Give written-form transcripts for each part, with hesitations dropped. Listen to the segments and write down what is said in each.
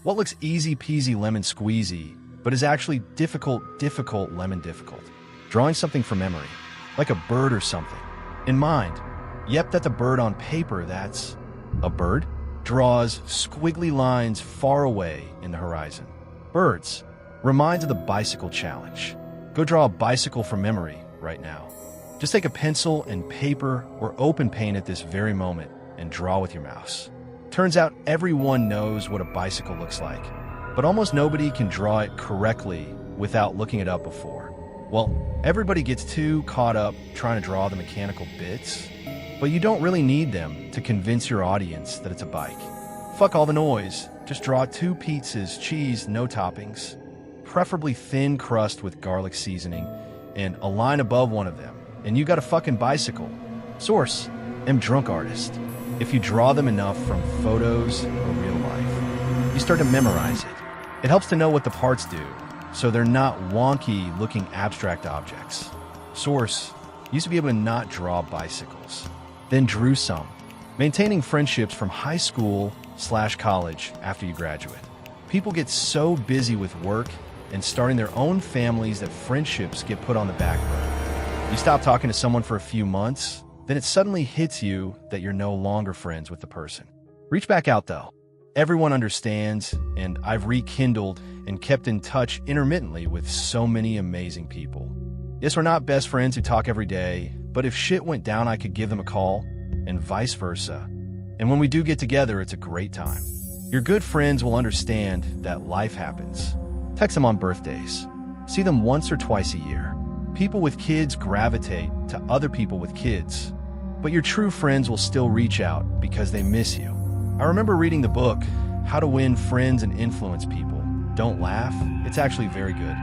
What looks easy peasy lemon squeezy, but is actually difficult lemon difficult. Drawing something from memory, like a bird or something. In mind, yep, that's a bird on paper, that's a bird. Draws squiggly lines far away in the horizon. Birds. Reminds of the bicycle challenge. Go draw a bicycle from memory right now. Just take a pencil and paper or open paint at this very moment and draw with your mouse. Turns out everyone knows what a bicycle looks like, but almost nobody can draw it correctly without looking it up before. Well, everybody gets too caught up trying to draw the mechanical bits, but you don't really need them to convince your audience that it's a bike. Fuck all the noise. Just draw 2 pizzas, cheese, no toppings, preferably thin crust with garlic seasoning, and a line above one of them, and you got a fucking bicycle. Source: am drunk artist. If you draw them enough from photos or real life, you start to memorize it. It helps to know what the parts do, so they're not wonky looking abstract objects. Source: used to be able to not draw bicycles, then drew some. Maintaining friendships from high school/college after you graduate. People get so busy with work and starting their own families that friendships get put on the back burner. You stop talking to someone for a few months, then it suddenly hits you that you're no longer friends with the person. Reach back out though. Everyone understands, and I've rekindled and kept in touch intermittently with so many amazing people. Yes, we're not best friends who talk every day, but if shit went down, I could give them a call, and vice versa. And when we do get together, it's a great time. Your good friends will understand that life happens. Text them on birthdays. See them once or twice a year. People with kids gravitate to other people with kids, but your true friends will still reach out because they miss you. I remember reading the book, How to Win Friends and Influence People. Don't laugh, it's actually very good.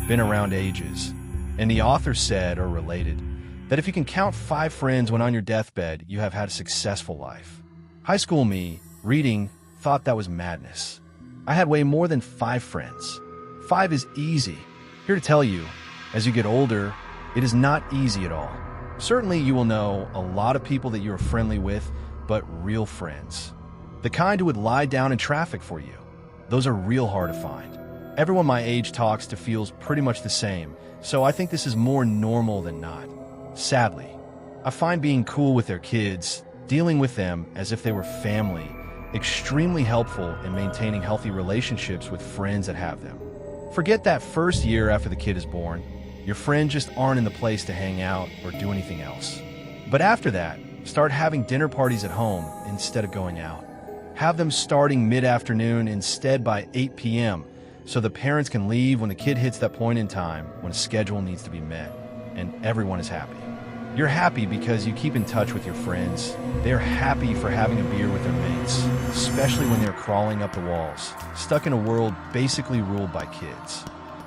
Been around ages. And the author said, or related, that if you can count 5 friends when on your deathbed, you have had a successful life. High school me, reading, thought that was madness. I had way more than 5 friends. 5 is easy. Here to tell you, as you get older, it is not easy at all. Certainly you will know a lot of people that you are friendly with, but real friends. The kind who would lie down in traffic for you. Those are real hard to find. Everyone my age talks to feels pretty much the same, so I think this is more normal than not. Sadly, I find being cool with their kids, dealing with them as if they were family, extremely helpful in maintaining healthy relationships with friends that have them. Forget that first year after the kid is born. Your friends just aren't in the place to hang out or do anything else. But after that, start having dinner parties at home instead of going out. Have them starting mid-afternoon instead by 8 p.m. so the parents can leave when the kid hits that point in time when a schedule needs to be met, and everyone is happy. You're happy because you keep in touch with your friends. They're happy for having a beer with their mates, especially when they're crawling up the walls, stuck in a world basically ruled by kids.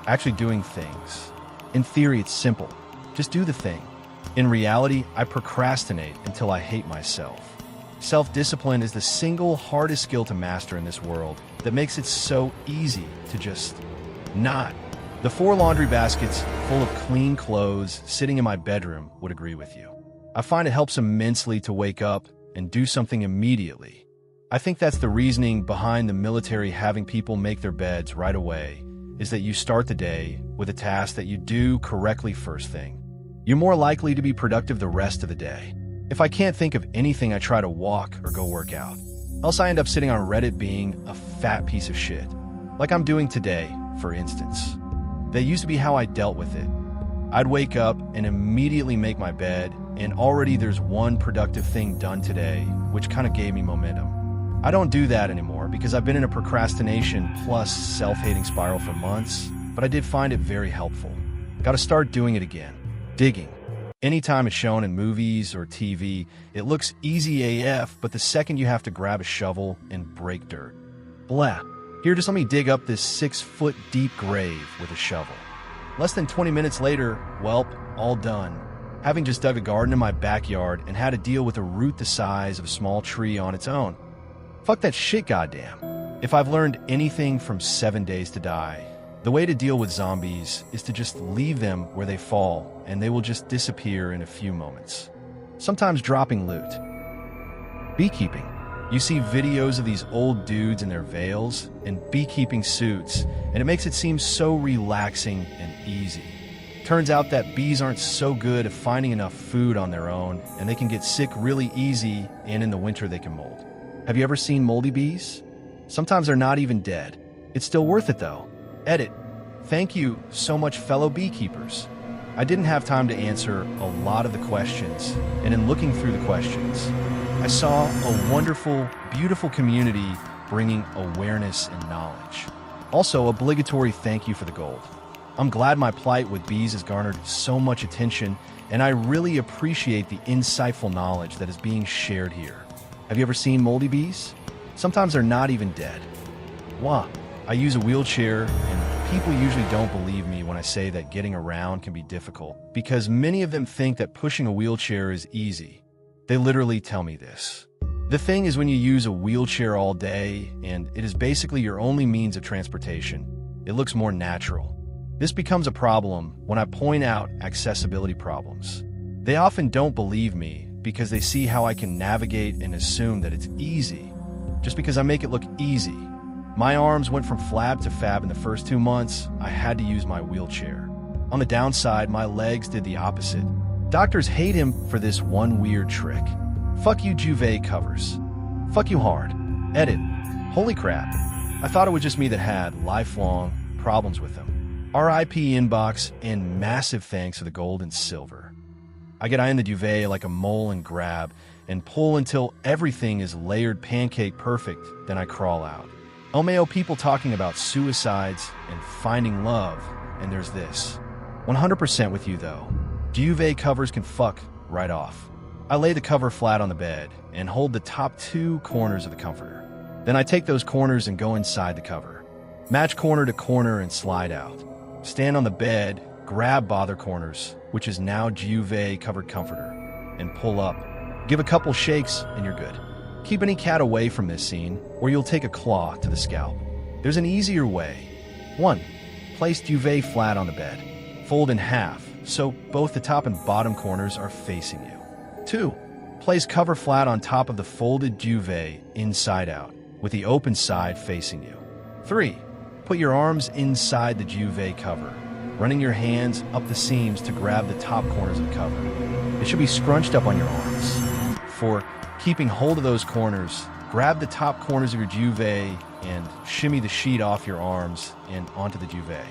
Actually doing things. In theory, it's simple. Just do the thing. In reality, I procrastinate until I hate myself. Self-discipline is the single hardest skill to master in this world that makes it so easy to just not. The 4 laundry baskets full of clean clothes sitting in my bedroom would agree with you. I find it helps immensely to wake up and do something immediately. I think that's the reasoning behind the military having people make their beds right away, is that you start the day with a task that you do correctly first thing. You're more likely to be productive the rest of the day. If I can't think of anything, I try to walk or go work out. Else I end up sitting on Reddit being a fat piece of shit. Like I'm doing today, for instance. That used to be how I dealt with it. I'd wake up and immediately make my bed, and already there's one productive thing done today, which kind of gave me momentum. I don't do that anymore because I've been in a procrastination plus self-hating spiral for months, but I did find it very helpful. Gotta start doing it again. Digging. Anytime it's shown in movies or TV, it looks easy AF, but the second you have to grab a shovel and break dirt. Blah. Here, just let me dig up this 6-foot deep grave with a shovel. Less than 20 minutes later, welp, all done. Having just dug a garden in my backyard and had to deal with a root the size of a small tree on its own. Fuck that shit, goddamn. If I've learned anything from 7 Days to Die, the way to deal with zombies is to just leave them where they fall, and they will just disappear in a few moments. Sometimes dropping loot. Beekeeping. You see videos of these old dudes in their veils and beekeeping suits, and it makes it seem so relaxing and easy. Turns out that bees aren't so good at finding enough food on their own, and they can get sick really easy, and in the winter they can mold. Have you ever seen moldy bees? Sometimes they're not even dead. It's still worth it though. Edit. Thank you so much, fellow beekeepers. I didn't have time to answer a lot of the questions, and in looking through the questions, I saw a wonderful, beautiful community bringing awareness and knowledge. Also, obligatory thank you for the gold. I'm glad my plight with bees has garnered so much attention, and I really appreciate the insightful knowledge that is being shared here. Have you ever seen moldy bees? Sometimes they're not even dead. Wah. I use a wheelchair, and people usually don't believe me when I say that getting around can be difficult, because many of them think that pushing a wheelchair is easy. They literally tell me this. The thing is, when you use a wheelchair all day, and it is basically your only means of transportation, it looks more natural. This becomes a problem when I point out accessibility problems. They often don't believe me because they see how I can navigate and assume that it's easy, just because I make it look easy. My arms went from flab to fab in the first 2 months. I had to use my wheelchair. On the downside, my legs did the opposite. Doctors hate him for this one weird trick. Fuck you, Juve covers. Fuck you hard. Edit. Holy crap. I thought it was just me that had lifelong problems with them. RIP inbox, and massive thanks for the gold and silver. I get in the duvet like a mole and grab and pull until everything is layered pancake perfect, then I crawl out. Omeo, people talking about suicides and finding love, and there's this. 100% with you though. Duvet covers can fuck right off. I lay the cover flat on the bed and hold the top 2 corners of the comforter. Then I take those corners and go inside the cover. Match corner to corner and slide out. Stand on the bed, grab bother corners, which is now Juve covered comforter, and pull up. Give a couple shakes and you're good. Keep any cat away from this scene, or you'll take a claw to the scalp. There's an easier way. 1. Place duvet flat on the bed. Fold in half, so both the top and bottom corners are facing you. 2. Place cover flat on top of the folded duvet inside out, with the open side facing you. 3. Put your arms inside the duvet cover, running your hands up the seams to grab the top corners of the cover. It should be scrunched up on your arms. 4. Keeping hold of those corners, grab the top corners of your duvet and shimmy the sheet off your arms and onto the duvet.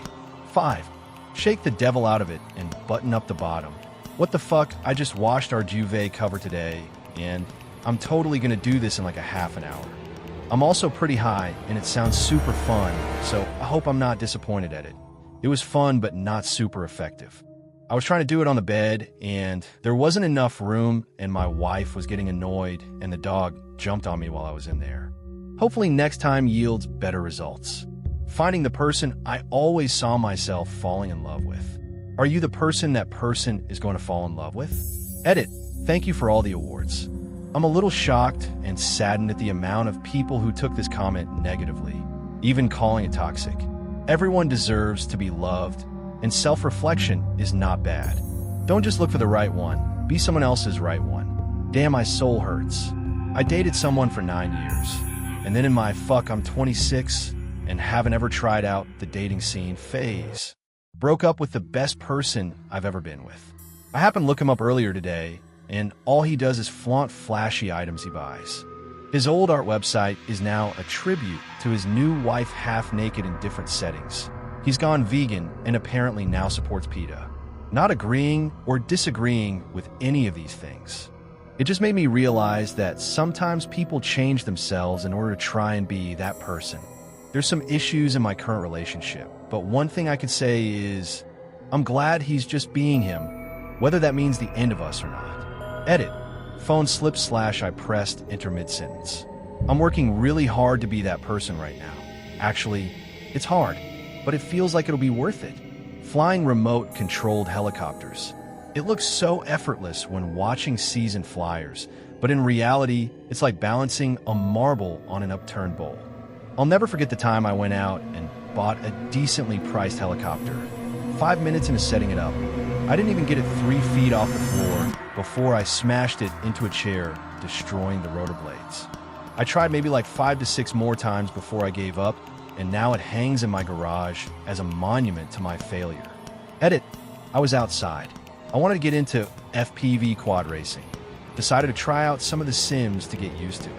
5. Shake the devil out of it and button up the bottom. What the fuck, I just washed our duvet cover today, and I'm totally gonna do this in like a half an hour. I'm also pretty high, and it sounds super fun, so I hope I'm not disappointed at it. It was fun, but not super effective. I was trying to do it on the bed, and there wasn't enough room, and my wife was getting annoyed, and the dog jumped on me while I was in there. Hopefully next time yields better results. Finding the person I always saw myself falling in love with. Are you the person that person is going to fall in love with? Edit. Thank you for all the awards. I'm a little shocked and saddened at the amount of people who took this comment negatively, even calling it toxic. Everyone deserves to be loved, and self-reflection is not bad. Don't just look for the right one, be someone else's right one. Damn, my soul hurts. I dated someone for 9 years, and then in my I'm 26 and haven't ever tried out the dating scene phase. Broke up with the best person I've ever been with. I happened to look him up earlier today, and all he does is flaunt flashy items he buys. His old art website is now a tribute to his new wife half naked in different settings. He's gone vegan and apparently now supports PETA. Not agreeing or disagreeing with any of these things. It just made me realize that sometimes people change themselves in order to try and be that person. There's some issues in my current relationship, but one thing I can say is I'm glad he's just being him, whether that means the end of us or not. Edit. Phone slip / I pressed enter mid-sentence. I'm working really hard to be that person right now. Actually, it's hard, but it feels like it'll be worth it. Flying remote-controlled helicopters. It looks so effortless when watching seasoned flyers, but in reality, it's like balancing a marble on an upturned bowl. I'll never forget the time I went out and bought a decently priced helicopter. 5 minutes into setting it up, I didn't even get it 3 feet off the floor before I smashed it into a chair, destroying the rotor blades. I tried maybe like 5 to 6 more times before I gave up, and now it hangs in my garage as a monument to my failure. Edit. I was outside. I wanted to get into FPV quad racing. Decided to try out some of the sims to get used to it.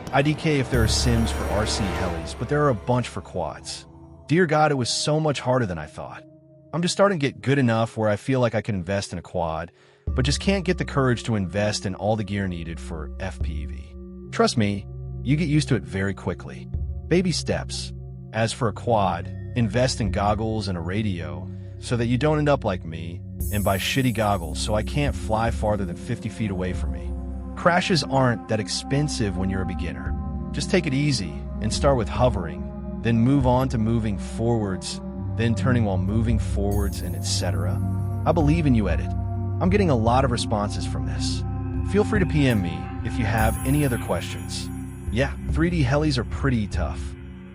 IDK if there are sims for RC helis, but there are a bunch for quads. Dear God, it was so much harder than I thought. I'm just starting to get good enough where I feel like I can invest in a quad, but just can't get the courage to invest in all the gear needed for FPV. Trust me, you get used to it very quickly. Baby steps. As for a quad, invest in goggles and a radio so that you don't end up like me and buy shitty goggles so I can't fly farther than 50 feet away from me. Crashes aren't that expensive when you're a beginner. Just take it easy and start with hovering, then move on to moving forwards, then turning while moving forwards, and etc. I believe in you, Edit. I'm getting a lot of responses from this. Feel free to PM me if you have any other questions. Yeah, 3D helis are pretty tough.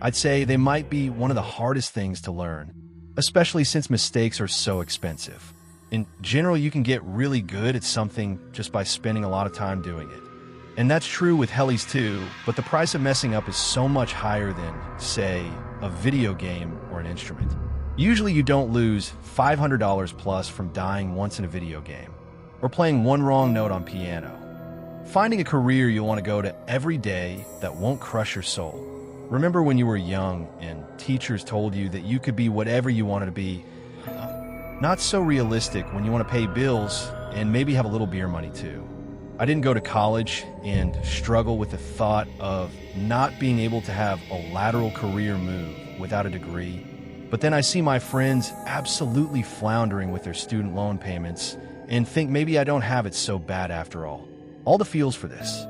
I'd say they might be one of the hardest things to learn, especially since mistakes are so expensive. In general, you can get really good at something just by spending a lot of time doing it. And that's true with helis too, but the price of messing up is so much higher than, say, a video game or an instrument. Usually you don't lose $500 plus from dying once in a video game, or playing one wrong note on piano. Finding a career you'll want to go to every day that won't crush your soul. Remember when you were young and teachers told you that you could be whatever you wanted to be? Not so realistic when you want to pay bills and maybe have a little beer money too. I didn't go to college and struggle with the thought of not being able to have a lateral career move without a degree. But then I see my friends absolutely floundering with their student loan payments and think maybe I don't have it so bad after all. All the feels for this.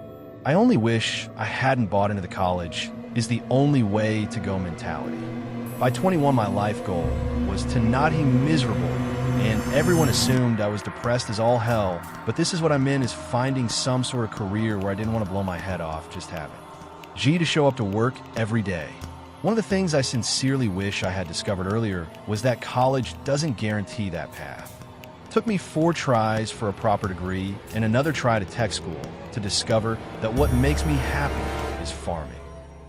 I only wish I hadn't bought into the college is the only way to go mentality. By 21, my life goal was to not be miserable, and everyone assumed I was depressed as all hell, but this is what I meant is finding some sort of career where I didn't want to blow my head off just having. G to show up to work every day. One of the things I sincerely wish I had discovered earlier was that college doesn't guarantee that path. Took me 4 tries for a proper degree and another try to tech school to discover that what makes me happy is farming.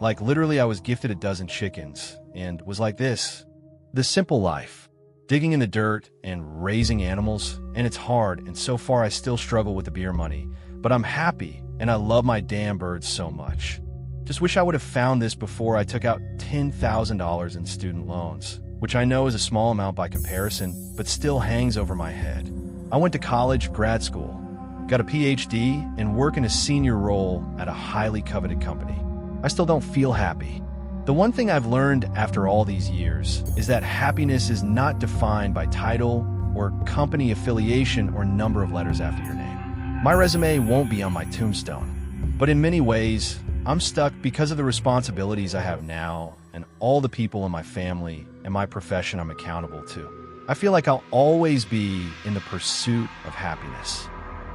Like literally I was gifted a dozen chickens and was like this. The simple life, digging in the dirt and raising animals, and it's hard, and so far I still struggle with the beer money, but I'm happy and I love my damn birds so much. Just wish I would have found this before I took out $10,000 in student loans, which I know is a small amount by comparison, but still hangs over my head. I went to college, grad school, got a PhD, and work in a senior role at a highly coveted company. I still don't feel happy. The one thing I've learned after all these years is that happiness is not defined by title or company affiliation or number of letters after your name. My resume won't be on my tombstone, but in many ways, I'm stuck because of the responsibilities I have now and all the people in my family and my profession I'm accountable to. I feel like I'll always be in the pursuit of happiness,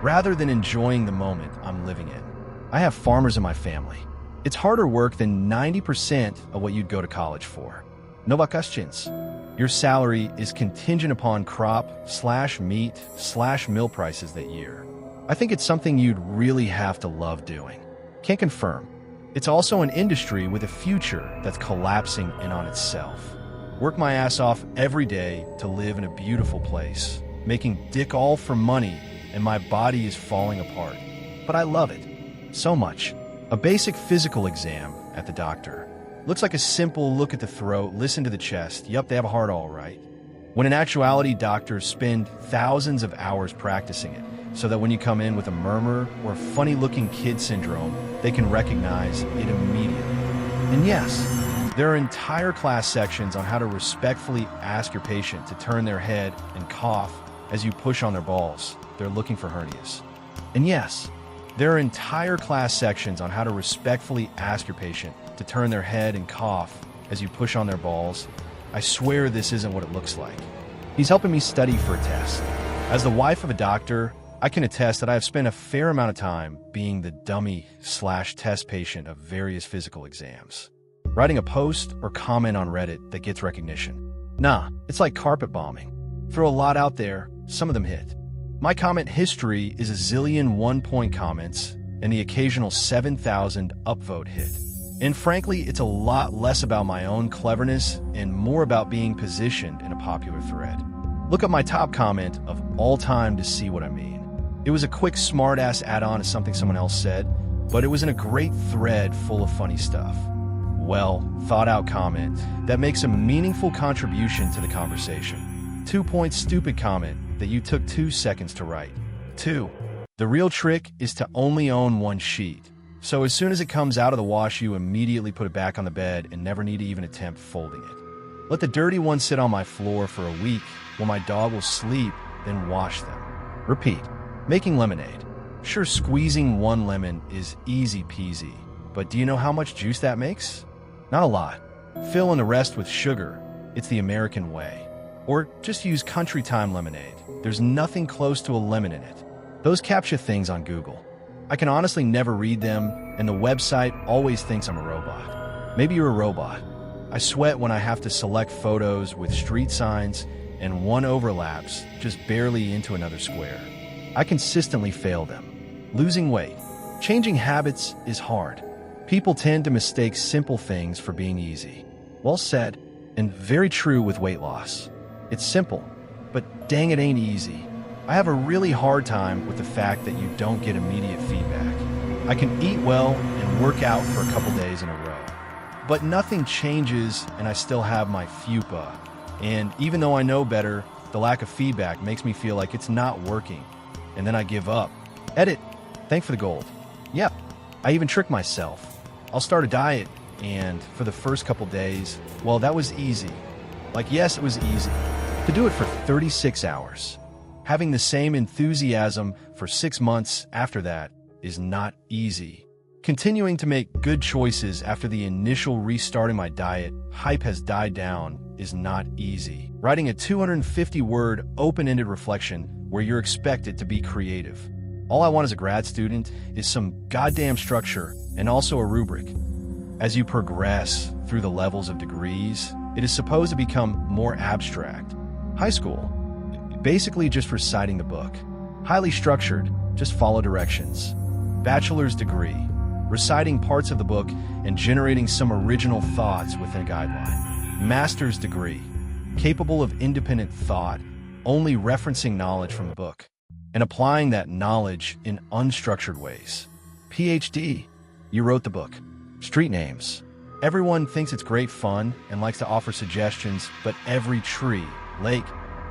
rather than enjoying the moment I'm living in. I have farmers in my family. It's harder work than 90% of what you'd go to college for. No vacations. Your salary is contingent upon crop/meat/mill prices that year. I think it's something you'd really have to love doing. Can't confirm. It's also an industry with a future that's collapsing in on itself. Work my ass off every day to live in a beautiful place, making dick all for money, and my body is falling apart. But I love it. So much. A basic physical exam at the doctor. Looks like a simple look at the throat, listen to the chest. Yup, they have a heart all right. When in actuality, doctors spend thousands of hours practicing it, so that when you come in with a murmur or a funny-looking kid syndrome, they can recognize it immediately. And yes, there are entire class sections on how to respectfully ask your patient to turn their head and cough as you push on their balls. They're looking for hernias. And yes, there are entire class sections on how to respectfully ask your patient to turn their head and cough as you push on their balls. I swear this isn't what it looks like. He's helping me study for a test. As the wife of a doctor, I can attest that I have spent a fair amount of time being the dummy/test patient of various physical exams. Writing a post or comment on Reddit that gets recognition. Nah, it's like carpet bombing. Throw a lot out there, some of them hit. My comment history is a zillion 1-point comments, and the occasional 7,000 upvote hit. And frankly, it's a lot less about my own cleverness and more about being positioned in a popular thread. Look up my top comment of all time to see what I mean. It was a quick smart-ass add-on to something someone else said, but it was in a great thread full of funny stuff. Well, thought-out comment that makes a meaningful contribution to the conversation. 2-point stupid comment that you took 2 seconds to write. 2. The real trick is to only own one sheet. So as soon as it comes out of the wash, you immediately put it back on the bed and never need to even attempt folding it. Let the dirty one sit on my floor for a week while my dog will sleep, then wash them. Repeat. Making lemonade. Sure, squeezing 1 lemon is easy peasy, but do you know how much juice that makes? Not a lot. Fill in the rest with sugar. It's the American way. Or just use country time lemonade. There's nothing close to a lemon in it. Those CAPTCHA things on Google. I can honestly never read them, and the website always thinks I'm a robot. Maybe you're a robot. I sweat when I have to select photos with street signs and one overlaps just barely into another square. I consistently fail them. Losing weight. Changing habits is hard. People tend to mistake simple things for being easy. Well said, and very true with weight loss. It's simple, but dang it ain't easy. I have a really hard time with the fact that you don't get immediate feedback. I can eat well and work out for a couple days in a row, but nothing changes and I still have my fupa. And even though I know better, the lack of feedback makes me feel like it's not working, and then I give up. Edit. Thank for the gold. Yep, I even trick myself. I'll start a diet, and for the first couple days, well, that was easy. Like, yes, it was easy. To do it for 36 hours. Having the same enthusiasm for 6 months after that is not easy. Continuing to make good choices after the initial restarting my diet hype has died down is not easy. Writing a 250-word open-ended reflection where you're expected to be creative. All I want as a grad student is some goddamn structure and also a rubric. As you progress through the levels of degrees, it is supposed to become more abstract. High school, basically just reciting the book. Highly structured, just follow directions. Bachelor's degree, reciting parts of the book and generating some original thoughts within a guideline. Master's degree, capable of independent thought, only referencing knowledge from the book and applying that knowledge in unstructured ways. PhD, you wrote the book. Street names. Everyone thinks it's great fun and likes to offer suggestions, but every tree, lake,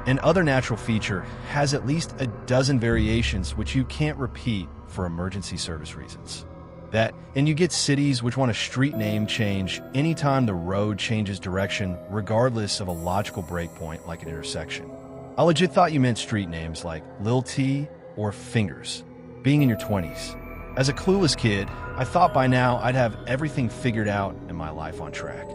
and other natural feature has at least a dozen variations which you can't repeat for emergency service reasons. And you get cities which want a street name change anytime the road changes direction, regardless of a logical breakpoint like an intersection. I legit thought you meant street names like Lil T or Fingers, being in your 20s. As a clueless kid, I thought by now I'd have everything figured out and my life on track.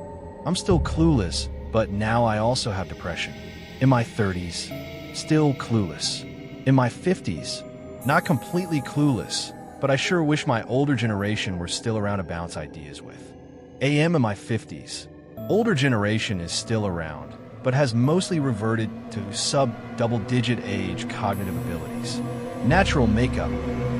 I'm still clueless, but now I also have depression. In my 30s, still clueless. In my 50s, not completely clueless, but I sure wish my older generation were still around to bounce ideas with. AM in my 50s. Older generation is still around, but has mostly reverted to sub-double-digit age cognitive abilities. Natural makeup,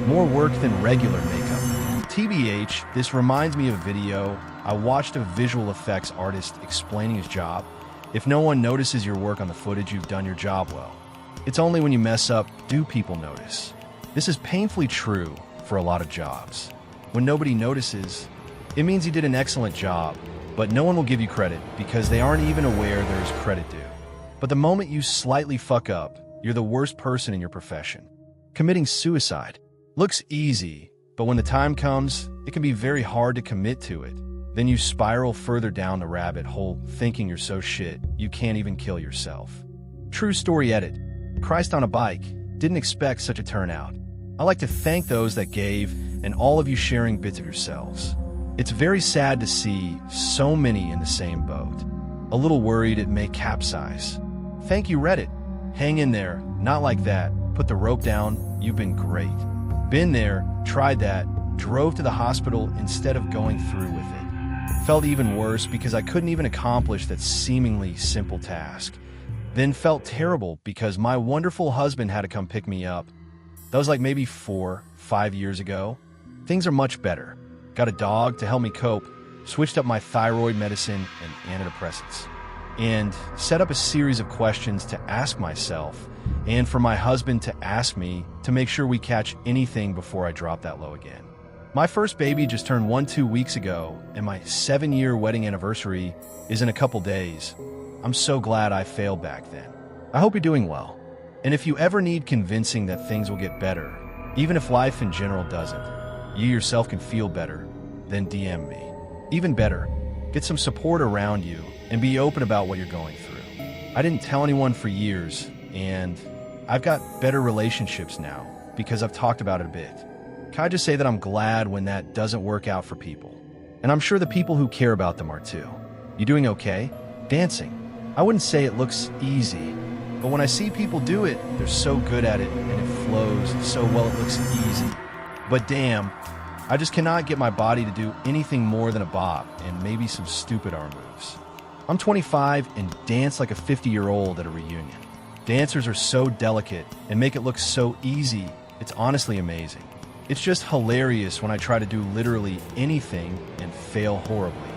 more work than regular makeup. TBH, this reminds me of a video I watched of a visual effects artist explaining his job. If no one notices your work on the footage, you've done your job well. It's only when you mess up do people notice. This is painfully true for a lot of jobs. When nobody notices, it means you did an excellent job, but no one will give you credit because they aren't even aware there's credit due. But the moment you slightly fuck up, you're the worst person in your profession. Committing suicide looks easy, but when the time comes, it can be very hard to commit to it. Then you spiral further down the rabbit hole, thinking you're so shit, you can't even kill yourself. True story edit. Christ on a bike. Didn't expect such a turnout. I like to thank those that gave and all of you sharing bits of yourselves. It's very sad to see so many in the same boat. A little worried it may capsize. Thank you, Reddit. Hang in there. Not like that. Put the rope down. You've been great. Been there. Tried that. Drove to the hospital instead of going through with it. Felt even worse because I couldn't even accomplish that seemingly simple task. Then felt terrible because my wonderful husband had to come pick me up. That was like maybe 4-5 years ago. Things are much better. Got a dog to help me cope, switched up my thyroid medicine and antidepressants, and set up a series of questions to ask myself and for my husband to ask me to make sure we catch anything before I drop that low again. My first baby just turned 2 weeks ago, and my 7-year wedding anniversary is in a couple days. I'm so glad I failed back then. I hope you're doing well. And if you ever need convincing that things will get better, even if life in general doesn't, you yourself can feel better, then DM me. Even better, get some support around you and be open about what you're going through. I didn't tell anyone for years, and I've got better relationships now because I've talked about it a bit. Can I just say that I'm glad when that doesn't work out for people? And I'm sure the people who care about them are too. You doing okay? Dancing. I wouldn't say it looks easy, but when I see people do it, they're so good at it and it flows so well it looks easy. But damn, I just cannot get my body to do anything more than a bop and maybe some stupid arm moves. I'm 25 and dance like a 50-year-old at a reunion. Dancers are so delicate and make it look so easy, it's honestly amazing. It's just hilarious when I try to do literally anything and fail horribly.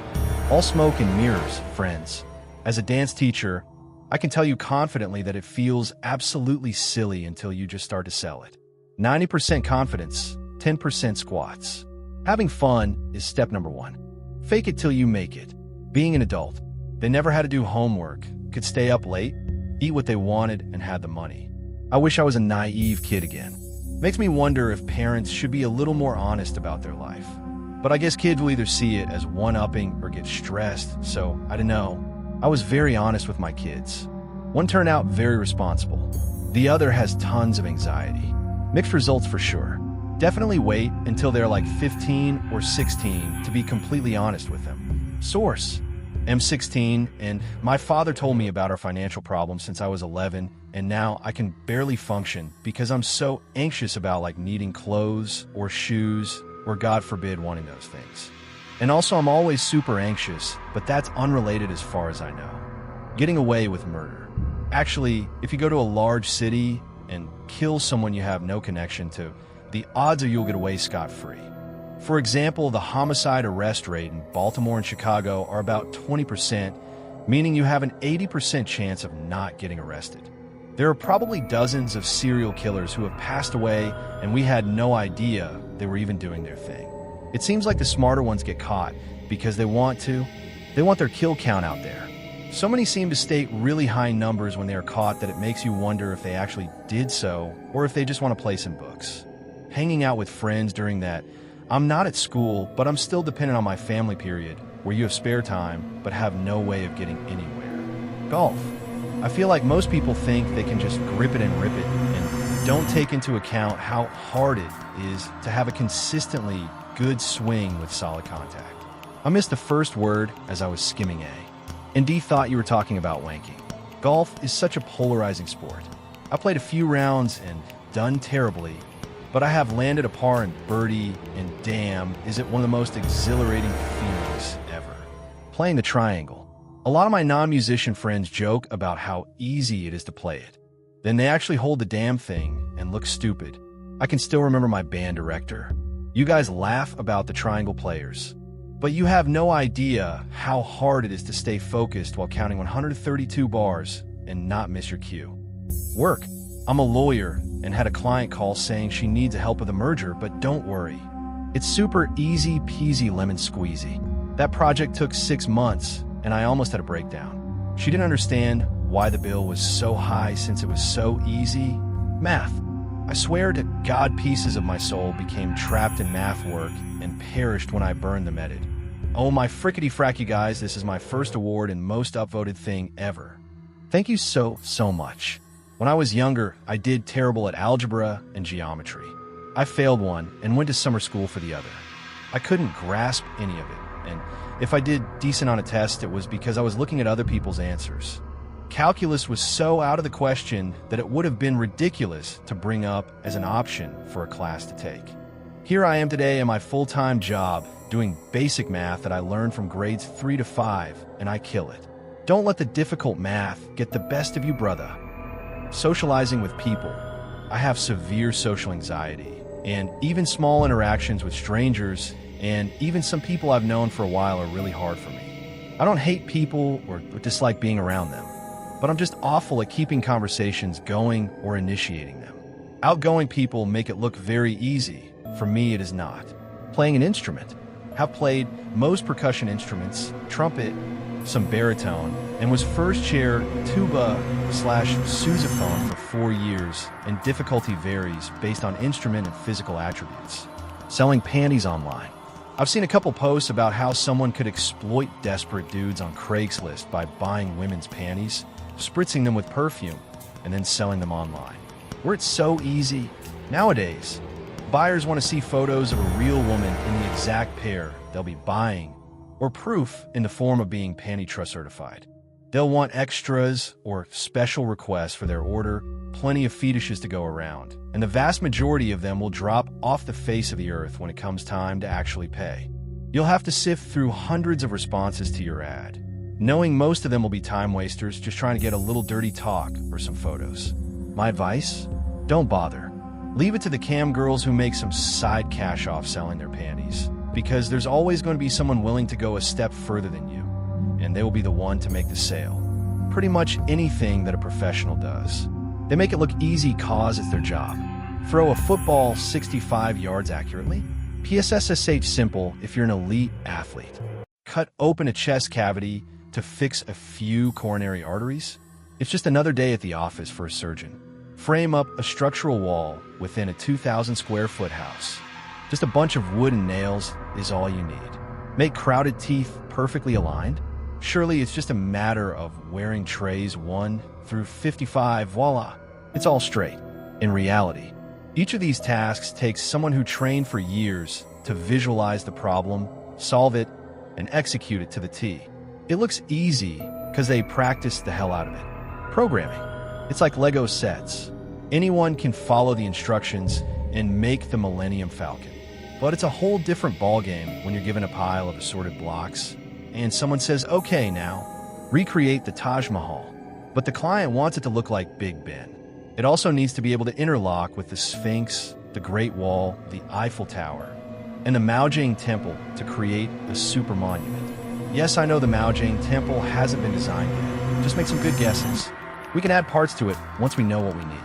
All smoke and mirrors, friends. As a dance teacher, I can tell you confidently that it feels absolutely silly until you just start to sell it. 90% confidence, 10% squats. Having fun is step number 1. Fake it till you make it. Being an adult, they never had to do homework, could stay up late, eat what they wanted, and had the money. I wish I was a naive kid again. Makes me wonder if parents should be a little more honest about their life. But I guess kids will either see it as one-upping or get stressed, so I don't know. I was very honest with my kids. One turned out very responsible. The other has tons of anxiety. Mixed results for sure. Definitely wait until they're like 15 or 16 to be completely honest with them. Source: I'm 16, and my father told me about our financial problems since I was 11, and now I can barely function because I'm so anxious about like needing clothes or shoes or God forbid wanting those things. And also I'm always super anxious, but that's unrelated as far as I know. Getting away with murder. Actually, if you go to a large city and kill someone you have no connection to, the odds are you'll get away scot-free. For example, the homicide arrest rate in Baltimore and Chicago are about 20%, meaning you have an 80% chance of not getting arrested. There are probably dozens of serial killers who have passed away and we had no idea they were even doing their thing. It seems like the smarter ones get caught because they want their kill count out there. So many seem to state really high numbers when they are caught that it makes you wonder if they actually did so or if they just want to play some books. Hanging out with friends during that, I'm not at school, but I'm still dependent on my family period, where you have spare time but have no way of getting anywhere. Golf. I feel like most people think they can just grip it and rip it and don't take into account how hard it is to have a consistently good swing with solid contact. I missed the first word as I was skimming A. And D thought you were talking about wanking. Golf is such a polarizing sport. I played a few rounds and done terribly, but I have landed a par and birdie, and damn, is it one of the most exhilarating feelings ever. Playing the triangle. A lot of my non-musician friends joke about how easy it is to play it. Then they actually hold the damn thing and look stupid. I can still remember my band director. You guys laugh about the triangle players, but you have no idea how hard it is to stay focused while counting 132 bars and not miss your cue. Work. I'm a lawyer and had a client call saying she needs help with a merger, but don't worry. It's super easy peasy lemon squeezy. That project took 6 months and I almost had a breakdown. She didn't understand why the bill was so high since it was so easy. Math. I swear to God, pieces of my soul became trapped in math work and perished when I burned them edit. Oh my frickety frack, you guys, this is my first award and most upvoted thing ever. Thank you so much. When I was younger, I did terrible at algebra and geometry. I failed one and went to summer school for the other. I couldn't grasp any of it, and if I did decent on a test, it was because I was looking at other people's answers. Calculus was so out of the question that it would have been ridiculous to bring up as an option for a class to take. Here I am today in my full-time job, doing basic math that I learned from grades 3 to 5, and I kill it. Don't let the difficult math get the best of you, brother. Socializing with people. I have severe social anxiety, And even small interactions with strangers and even some people I've known for a while are really hard for me. I don't hate people or dislike being around them, but I'm just awful at keeping conversations going or initiating them. Outgoing people make it look very easy. For me, it is not. Playing an instrument. Have played most percussion instruments, trumpet, some baritone, and was first chair tuba/sousaphone for 4 years, and difficulty varies based on instrument and physical attributes. Selling panties online. I've seen a couple posts about how someone could exploit desperate dudes on Craigslist by buying women's panties, spritzing them with perfume, and then selling them online. Where it's so easy. Nowadays, buyers want to see photos of a real woman in the exact pair they'll be buying, or proof in the form of being Panty Trust certified. They'll want extras or special requests for their order, plenty of fetishes to go around, and the vast majority of them will drop off the face of the earth when it comes time to actually pay. You'll have to sift through hundreds of responses to your ad, knowing most of them will be time wasters just trying to get a little dirty talk or some photos. My advice? Don't bother. Leave it to the cam girls who make some side cash off selling their panties, because there's always going to be someone willing to go a step further than you, and they will be the one to make the sale. Pretty much anything that a professional does. They make it look easy cause it's their job. Throw a football 65 yards accurately? PSSSH simple if you're an elite athlete. Cut open a chest cavity to fix a few coronary arteries? It's just another day at the office for a surgeon. Frame up a structural wall within a 2,000 square foot house. Just a bunch of wood and nails is all you need. Make crowded teeth perfectly aligned? Surely it's just a matter of wearing trays 1 through 55, voila, it's all straight. In reality, each of these tasks takes someone who trained for years to visualize the problem, solve it, and execute it to the T. It looks easy because they practice the hell out of it. Programming. It's like Lego sets. Anyone can follow the instructions and make the Millennium Falcon. But it's a whole different ballgame when you're given a pile of assorted blocks and someone says, okay, now, recreate the Taj Mahal. But the client wants it to look like Big Ben. It also needs to be able to interlock with the Sphinx, the Great Wall, the Eiffel Tower, and the Maojing Temple to create a super monument. Yes, I know the Maojing Temple hasn't been designed yet. Just make some good guesses. We can add parts to it once we know what we need.